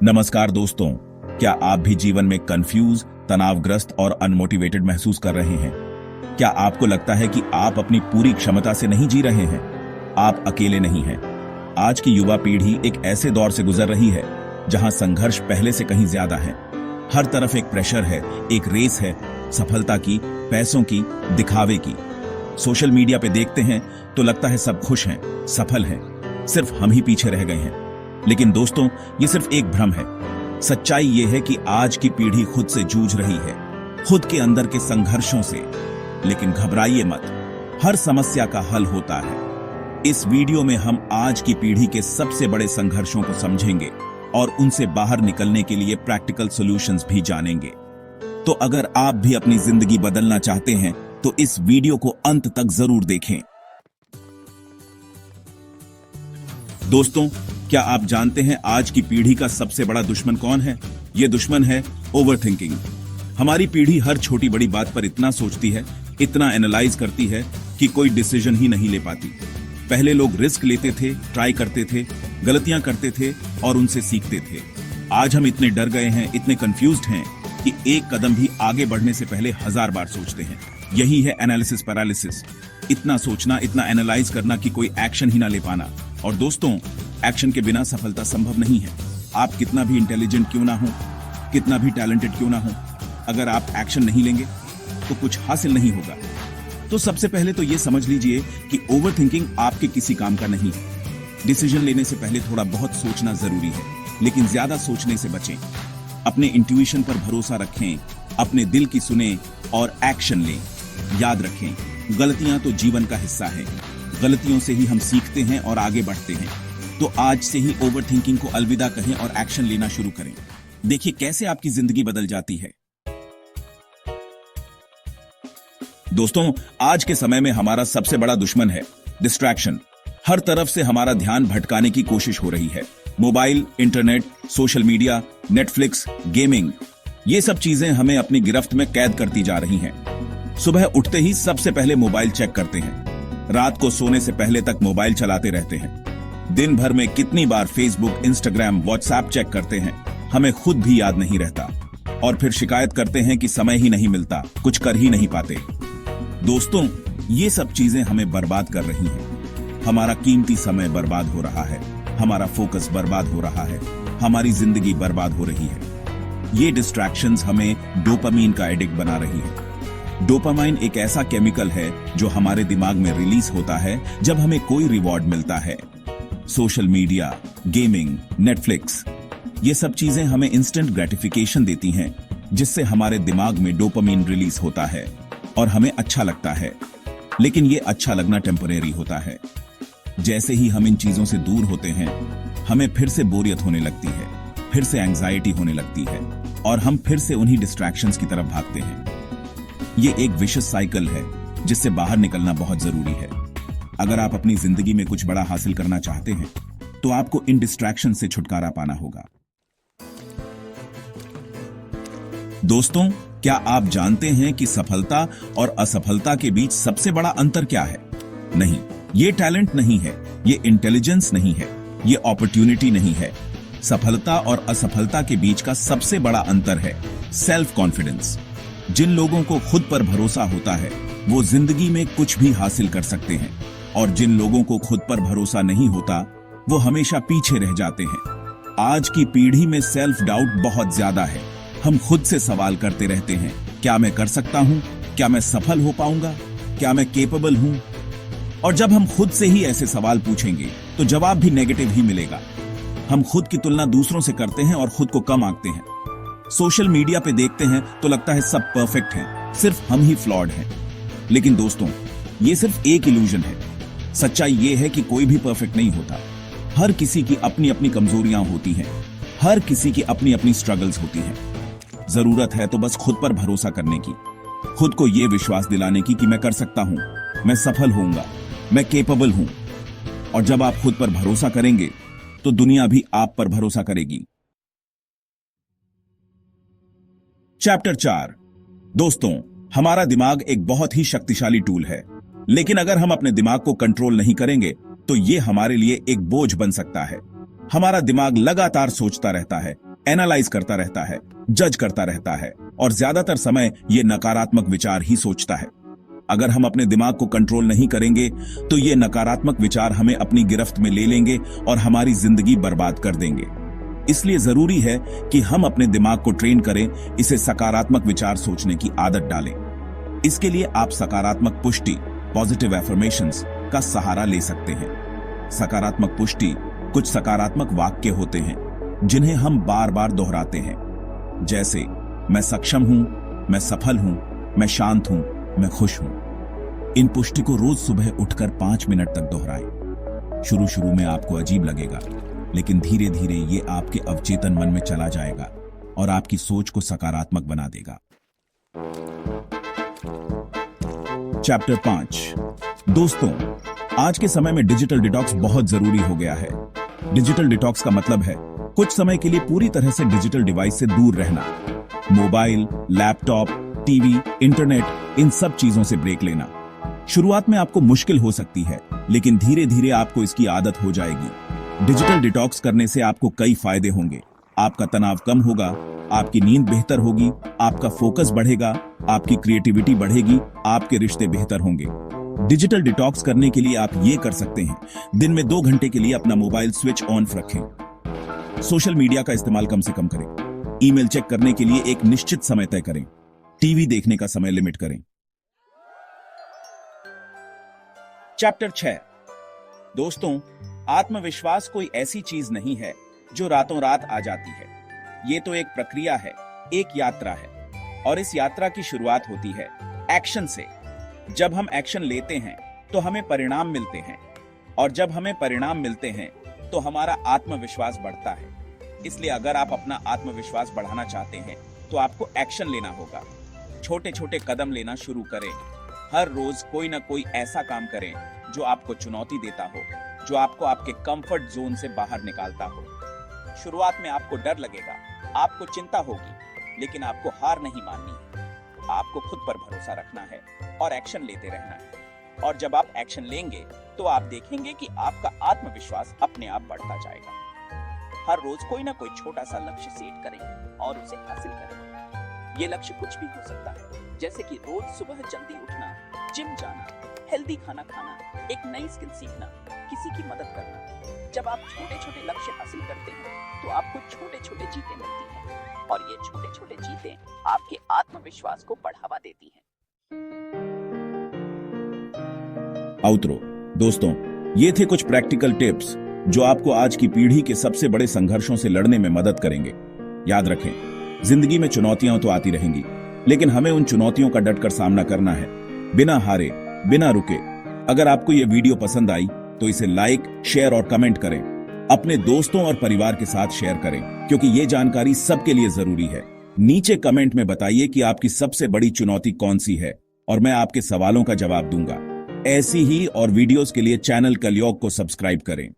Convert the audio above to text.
नमस्कार दोस्तों, क्या आप भी जीवन में कंफ्यूज, तनावग्रस्त और अनमोटिवेटेड महसूस कर रहे हैं? क्या आपको लगता है कि आप अपनी पूरी क्षमता से नहीं जी रहे हैं? आप अकेले नहीं हैं। आज की युवा पीढ़ी एक ऐसे दौर से गुजर रही है जहां संघर्ष पहले से कहीं ज्यादा है। हर तरफ एक प्रेशर है, एक रेस है, सफलता की, पैसों की, दिखावे की। सोशल मीडिया पे देखते हैं तो लगता है सब खुश हैं, सफल हैं, सिर्फ हम ही पीछे रह गए हैं। लेकिन दोस्तों, ये सिर्फ एक भ्रम है। सच्चाई ये है कि आज की पीढ़ी खुद से जूझ रही है, खुद के अंदर के संघर्षों से। लेकिन घबराइए मत, हर समस्या का हल होता है। इस वीडियो में हम आज की पीढ़ी के सबसे बड़े संघर्षों को समझेंगे और उनसे बाहर निकलने के लिए प्रैक्टिकल सॉल्यूशंस भी जानेंगे। तो अगर आप भी अपनी जिंदगी बदलना चाहते हैं तो इस वीडियो को अंत तक जरूर देखें। दोस्तों, क्या आप जानते हैं आज की पीढ़ी का सबसे बड़ा दुश्मन कौन है? यह दुश्मन है ओवरथिंकिंग। हमारी पीढ़ी हर छोटी बड़ी बात पर इतना सोचती है, इतना एनालाइज करती है कि कोई डिसीजन ही नहीं ले पाती। पहले लोग रिस्क लेते थे, ट्राई करते थे, गलतियां करते थे और उनसे सीखते थे। आज हम इतने डर गए हैं, इतने कंफ्यूज्ड हैं कि एक कदम भी आगे बढ़ने से पहले 1000 बार सोचते हैं। यही है एनालिसिस पैरालिसिस। इतना सोचना, इतना एनालाइज करना कि कोई एक्शन ही ना ले पाना। और दोस्तों, एक्शन के बिना सफलता संभव नहीं है। आप कितना भी इंटेलिजेंट क्यों ना हो, कितना भी टैलेंटेड क्यों ना हो, अगर आप एक्शन नहीं लेंगे तो कुछ हासिल नहीं होगा। तो सबसे पहले तो ये समझ लीजिए कि ओवरथिंकिंग आपके किसी काम का नहीं है। डिसीजन लेने से पहले थोड़ा बहुत सोचना जरूरी है, लेकिन ज्यादा सोचने से बचें। अपने इंट्यूशन पर भरोसा रखें, अपने दिल की सुने और एक्शन लें। याद रखें, गलतियां तो जीवन का हिस्सा है। गलतियों से ही हम सीखते हैं और आगे बढ़ते हैं। तो आज से ही ओवरथिंकिंग को अलविदा कहें और एक्शन लेना शुरू करें। देखिए कैसे आपकी जिंदगी बदल जाती है। दोस्तों, आज के समय में हमारा सबसे बड़ा दुश्मन है डिस्ट्रैक्शन। हर तरफ से हमारा ध्यान भटकाने की कोशिश हो रही है। Mobile, internet, social media, Netflix, gaming, ये सब चीजें हमें अपनी गिरफ्त में कैद करती जा रही हैं। सुबह उठते ही सबसे पहले मोबाइल चेक करते हैं, रात को सोने से पहले तक मोबाइल चलाते रहते हैं। दिन भर में कितनी बार फेसबुक, इंस्टाग्राम, व्हाट्सएप चेक करते हैं, हमें खुद भी याद नहीं रहता। और फिर शिकायत करते हैं कि समय ही नहीं मिलता, कुछ कर ही नहीं पाते। दोस्तों, ये सब चीजें हमें बर्बाद कर रही हैं। हमारा कीमती समय बर्बाद हो रहा है, हमारा फोकस बर्बाद हो रहा है, हमारी जिंदगी बर्बाद हो रही है। ये डिस्ट्रैक्शंस हमें डोपामीन का एडिक्ट बना रही है। डोपामाइन एक ऐसा केमिकल है जो हमारे दिमाग में रिलीज होता है जब हमें कोई रिवॉर्ड मिलता है। सोशल मीडिया, गेमिंग, नेटफ्लिक्स, ये सब चीजें हमें इंस्टेंट ग्रेटिफिकेशन देती हैं, जिससे हमारे दिमाग में डोपामीन रिलीज होता है और हमें अच्छा लगता है। लेकिन ये अच्छा लगना टेम्परेरी होता है। जैसे ही हम इन चीजों से दूर होते हैं, हमें फिर से बोरियत होने लगती है, फिर से एंजाइटी होने लगती है और हम फिर से उन्हीं डिस्ट्रैक्शंस की तरफ भागते हैं। ये एक विशियस साइकिल है जिससे बाहर निकलना बहुत जरूरी है। अगर आप अपनी जिंदगी में कुछ बड़ा हासिल करना चाहते हैं तो आपको इन डिस्ट्रैक्शन से छुटकारा पाना होगा। दोस्तों, क्या आप जानते हैं कि सफलता और असफलता के बीच सबसे बड़ा अंतर क्या है? नहीं, ये टैलेंट नहीं है, ये इंटेलिजेंस नहीं है, ये अपॉर्चुनिटी नहीं है। सफलता और असफलता के बीच का सबसे बड़ा अंतर है सेल्फ कॉन्फिडेंस। जिन लोगों को खुद पर भरोसा होता है वो जिंदगी में कुछ भी हासिल कर सकते हैं, और जिन लोगों को खुद पर भरोसा नहीं होता वो हमेशा पीछे रह जाते हैं। आज की पीढ़ी में सेल्फ डाउट बहुत ज्यादा है। हम खुद से सवाल करते रहते हैं, क्या मैं कर सकता हूं? क्या मैं सफल हो पाऊंगा? क्या मैं केपेबल हूं? और जब हम खुद से ही ऐसे सवाल पूछेंगे तो जवाब भी नेगेटिव ही मिलेगा। हम खुद की तुलना दूसरों से करते हैं और खुद को कम आंकते हैं। सोशल मीडिया पे देखते हैं तो लगता है सब परफेक्ट हैं, सिर्फ हम ही फ्लॉड हैं। लेकिन दोस्तों, ये सिर्फ एक इल्यूजन है। सच्चाई ये है कि कोई भी परफेक्ट नहीं होता। हर किसी की अपनी अपनी कमजोरियां होती हैं, हर किसी की अपनी अपनी स्ट्रगल्स होती हैं। जरूरत है तो बस खुद पर भरोसा करने की, खुद को यह विश्वास दिलाने की कि मैं कर सकता हूं, मैं सफल होऊंगा, मैं केपेबल हूं। और जब आप खुद पर भरोसा करेंगे तो दुनिया भी आप पर भरोसा करेगी। चैप्टर 4। दोस्तों, हमारा दिमाग एक बहुत ही शक्तिशाली टूल है, लेकिन अगर हम अपने दिमाग को कंट्रोल नहीं करेंगे तो ये हमारे लिए एक बोझ बन सकता है। हमारा दिमाग लगातार सोचता रहता है, एनालाइज करता रहता है, जज करता रहता है और ज्यादातर समय ये नकारात्मक विचार ही सोचता है। अगर हम अपने दिमाग को कंट्रोल नहीं करेंगे तो ये नकारात्मक विचार हमें अपनी गिरफ्त में ले लेंगे और हमारी जिंदगी बर्बाद कर देंगे। इसलिए जरूरी है कि हम अपने दिमाग को ट्रेन करें, इसे सकारात्मक विचार सोचने की आदत डालें। इसके लिए आप सकारात्मक पुष्टि, पॉजिटिव एफर्मेशंस का सहारा ले सकते हैं। सकारात्मक पुष्टि कुछ सकारात्मक वाक्य होते हैं जिन्हें हम बार बार दोहराते हैं, जैसे मैं सक्षम हूं, मैं सफल हूं, मैं शांत हूं, मैं खुश हूं। इन पुष्टि को रोज सुबह उठकर 5 मिनट तक दोहराएं। शुरू में आपको अजीब लगेगा, लेकिन धीरे धीरे ये आपके अवचेतन मन में चला जाएगा और आपकी सोच को सकारात्मक बना देगा। चैप्टर 5। दोस्तों, आज के समय में डिजिटल डिटॉक्स बहुत जरूरी हो गया है। डिजिटल डिटॉक्स का मतलब है कुछ समय के लिए पूरी तरह से डिजिटल डिवाइस से दूर रहना। मोबाइल, लैपटॉप, टीवी, इंटरनेट, इन सब चीजों से ब्रेक लेना। शुरुआत में आपको मुश्किल हो सकती है, लेकिन धीरे धीरे आपको इसकी आदत हो जाएगी। डिजिटल डिटॉक्स करने से आपको कई फायदे होंगे। आपका तनाव कम होगा, आपकी नींद बेहतर होगी, आपका फोकस बढ़ेगा, आपकी क्रिएटिविटी बढ़ेगी, आपके रिश्ते बेहतर होंगे। डिजिटल डिटॉक्स करने के लिए आप ये कर सकते हैं, दिन में 2 घंटे के लिए अपना मोबाइल स्विच ऑन रखें। सोशल मीडिया का इस्तेमाल कम से कम करें। ईमेल चेक करने के लिए एक निश्चित समय तय करें। टीवी देखने का समय लिमिट करें। चैप्टर 6। दोस्तों, आत्मविश्वास कोई ऐसी चीज नहीं है जो रातों रात आ जाती है। ये तो एक प्रक्रिया है, एक यात्रा है, और इस यात्रा की शुरुआत होती है एक्शन से। जब हम एक्शन लेते हैं तो हमें परिणाम मिलते हैं, और जब हमें परिणाम मिलते हैं तो हमारा आत्मविश्वास बढ़ता है। इसलिए अगर आप अपना आत्मविश्वास बढ़ाना चाहते हैं तो आपको एक्शन लेना होगा। छोटे छोटे कदम लेना शुरू करें। हर रोज कोई ना कोई ऐसा काम करें जो आपको चुनौती देता हो, जो आपको आपके कंफर्ट जोन से बाहर निकालता हो। शुरुआत में आपको डर लगेगा, आपको चिंता होगी, लेकिन आपको हार नहीं माननी है। आपको खुद पर भरोसा रखना है और एक्शन लेते रहना है। और जब आप एक्शन लेंगे तो आप देखेंगे कि आपका आत्मविश्वास अपने आप बढ़ता जाएगा। हर रोज कोई ना कोई छोटा सा लक्ष्य सेट करें और उसे हासिल करें। ये लक्ष्य कुछ भी हो सकता है, जैसे कि रोज सुबह जल्दी उठना, जिम जाना, हेल्दी खाना खाना, एक नई स्किल सीखना, किसी की मदद करना। जब आप छोटे छोटे लक्ष्य हासिल करते हैं तो आपको छोटे छोटे जीतें मिलती हैं, और ये छोटे छोटे जीतें आपके आत्मविश्वास को बढ़ावा देती हैं। आउटरो। दोस्तों, ये थे कुछ प्रैक्टिकल टिप्स जो आपको आज की पीढ़ी के सबसे बड़े संघर्षों से लड़ने में मदद करेंगे। याद रखें, जिंदगी में चुनौतियां तो आती रहेंगी, लेकिन हमें उन चुनौतियों का डटकर सामना करना है, बिना हारे, बिना रुके। अगर आपको यह वीडियो पसंद आई तो इसे लाइक, शेयर और कमेंट करें। अपने दोस्तों और परिवार के साथ शेयर करें, क्योंकि ये जानकारी सबके लिए जरूरी है। नीचे कमेंट में बताइए कि आपकी सबसे बड़ी चुनौती कौन सी है, और मैं आपके सवालों का जवाब दूंगा। ऐसी ही और वीडियोस के लिए चैनल कलयुग को सब्सक्राइब करें।